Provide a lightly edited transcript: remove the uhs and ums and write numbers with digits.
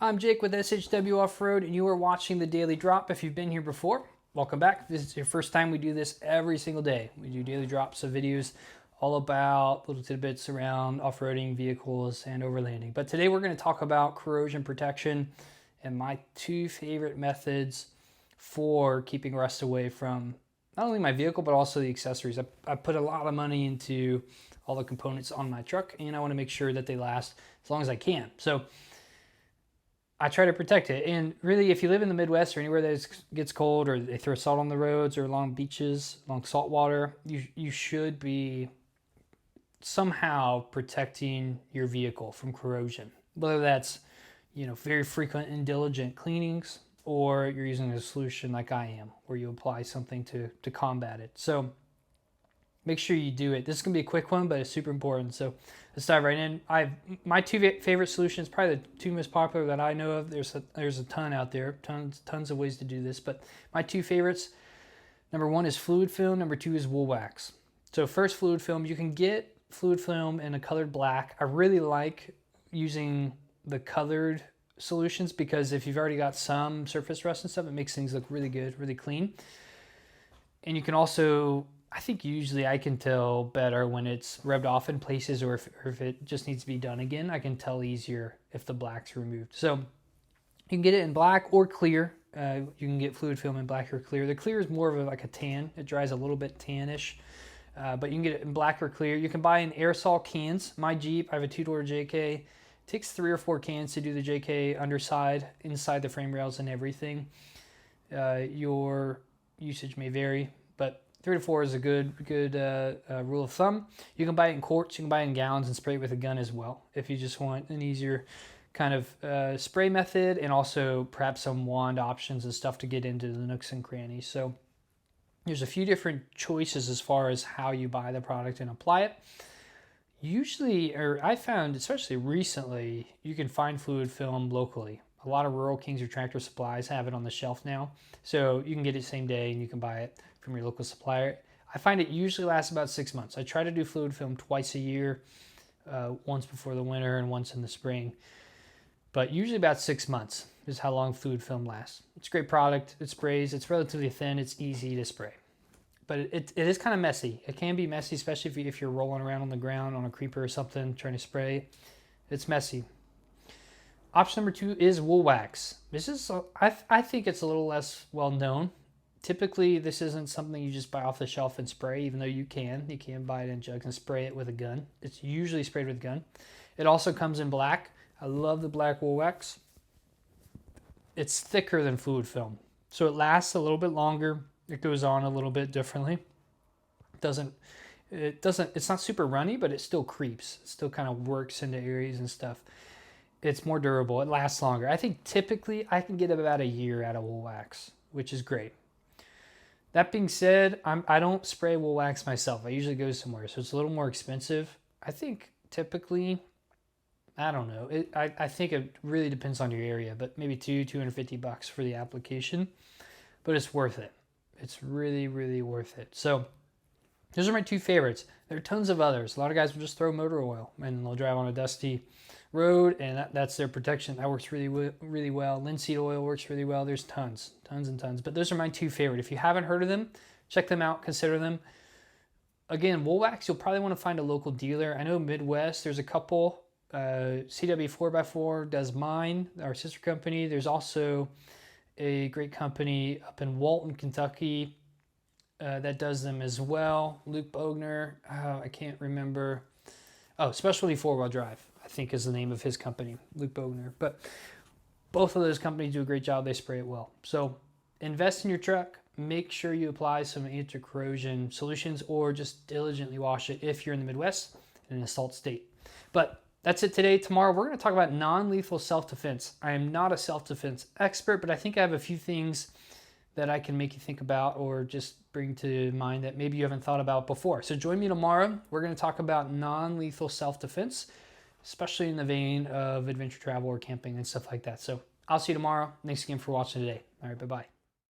I'm Jake with SHW Offroad, and you are watching the Daily Drop. If you've been here before, welcome back. If this is your first time, we do this every single day. We do daily drops of videos all about little tidbits around off-roading vehicles and overlanding. But today we're going to talk about corrosion protection and my two favorite methods for keeping rust away from not only my vehicle, but also the accessories. I put a lot of money into all the components on my truck, and I want to make sure that they last as long as I can. So I try to protect it. And really, if you live in the Midwest or anywhere that gets cold, or they throw salt on the roads or along beaches, along salt water, you should be somehow protecting your vehicle from corrosion. Whether that's, very frequent and diligent cleanings, or you're using a solution like I am, where you apply something to combat it. So make sure you do it. This is going to be a quick one, but it's super important. So let's dive right in. My two favorite solutions, probably the two most popular that I know of. There's a ton out there, tons of ways to do this. But my two favorites, number one is fluid film. Number two is wool wax. So first, fluid film. You can get fluid film in a colored black. I really like using the colored solutions because if you've already got some surface rust and stuff, it makes things look really good, really clean. And you can also, I think usually I can tell better when it's rubbed off in places, or if it just needs to be done again. I can tell easier if the black's removed. So you can get it in black or clear. You can get fluid film in black or clear. The clear is more of like a tan. It dries a little bit tannish, but you can get it in black or clear. You can buy in aerosol cans. My Jeep, I have a two-door JK. It takes 3 or 4 cans to do the JK underside, inside the frame rails and everything. Your usage may vary, but 3 to 4 is a good rule of thumb. You can buy it in quarts, you can buy it in gallons, and spray it with a gun as well if you just want an easier kind of spray method, and also perhaps some wand options and stuff to get into the nooks and crannies. So there's a few different choices as far as how you buy the product and apply it. Usually, or I found, especially recently, you can find fluid film locally. A lot of Rural Kings or Tractor Supplies have it on the shelf now. So you can get it same day and you can buy it from your local supplier. I find it usually lasts about 6 months. I try to do fluid film twice a year, once before the winter and once in the spring. But usually about 6 months is how long fluid film lasts. It's a great product. It sprays. It's relatively thin. It's easy to spray. But it is kind of messy. It can be messy, especially if you're rolling around on the ground on a creeper or something trying to spray. It's messy. Option number 2 is wool wax. This is, I think it's a little less well known. Typically, this isn't something you just buy off the shelf and spray, even though you can. You can buy it in jugs and spray it with a gun. It's usually sprayed with a gun. It also comes in black. I love the black wool wax. It's thicker than fluid film, so it lasts a little bit longer. It goes on a little bit differently. It's not super runny, but it still creeps. It still kind of works into areas and stuff. It's more durable. It lasts longer. I think typically I can get about a year out of wool wax, which is great. That being said, I don't spray wool wax myself. I usually go somewhere, so it's a little more expensive. I think typically, I don't know. I think it really depends on your area, but maybe $250 for the application, but it's worth it. It's really, really worth it. So those are my two favorites. There are tons of others. A lot of guys will just throw motor oil and they'll drive on a dusty road, and that's their protection. That works really well. Linseed oil works really well. There's tons and tons. But those are my two favorite. If you haven't heard of them, check them out. Consider them. Again, wool wax, you'll probably want to find a local dealer. I know Midwest, there's a couple. CW 4x4 does mine, our sister company. There's also a great company up in Walton, Kentucky, that does them as well. Luke Bogner, I can't remember. Oh, Specialty 4-Wheel Drive, I think is the name of his company, Luke Bogner. But both of those companies do a great job. They spray it well. So invest in your truck. Make sure you apply some anti-corrosion solutions, or just diligently wash it if you're in the Midwest in a salt state. But that's it today. Tomorrow, we're going to talk about non-lethal self-defense. I am not a self-defense expert, but I think I have a few things that I can make you think about, or just bring to mind that maybe you haven't thought about before. So join me tomorrow. We're going to talk about non-lethal self-defense, especially in the vein of adventure travel or camping and stuff like that. So I'll see you tomorrow. Thanks again for watching today. All right, bye-bye.